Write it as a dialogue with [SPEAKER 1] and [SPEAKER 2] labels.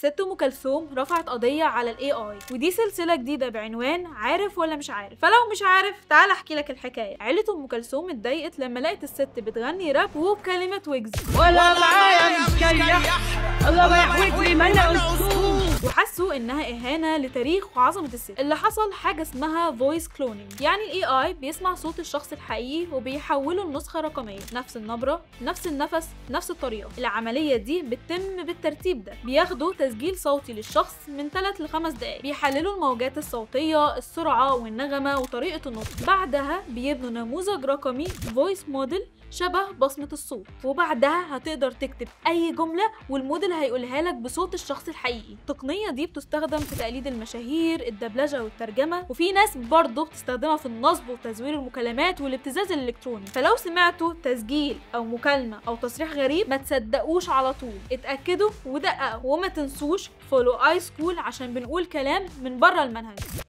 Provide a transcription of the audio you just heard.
[SPEAKER 1] الست ام كلثوم رفعت قضيه على الاي اي، ودي سلسله جديده بعنوان عارف ولا مش عارف. فلو مش عارف تعال احكي لك الحكايه. عيله ام كلثوم اتضايقت لما لقت الست بتغني راب وبكلمه ويجز
[SPEAKER 2] ولا معايا مكيح الله ما يحوجني ما يقصوش،
[SPEAKER 1] وحسوا انها اهانه لتاريخ وعظمه الست. اللي حصل حاجه اسمها فويس كلونينج، يعني الاي اي بيسمع صوت الشخص الحقيقي وبيحوله لنسخه رقميه، نفس النبره نفس النفس نفس الطريقه. العمليه دي بتتم بالترتيب ده. بياخدوا تسجيل صوتي للشخص من 3 ل 5 دقائق، بيحللوا الموجات الصوتيه، السرعه والنغمه وطريقه النطق. بعدها بيبنوا نموذج رقمي فويس موديل شبه بصمة الصوت، وبعدها هتقدر تكتب أي جملة والموديل هيقولها لك بصوت الشخص الحقيقي. التقنية دي بتستخدم في تقليد المشاهير، الدبلجة والترجمة، وفي ناس برضه بتستخدمها في النصب وتزوير المكالمات والابتزاز الإلكتروني. فلو سمعتوا تسجيل أو مكالمة أو تصريح غريب ما تصدقوش على طول، اتأكدوا ودققوا، وما تنسوش فولو آي سكول عشان بنقول كلام من بره المنهج.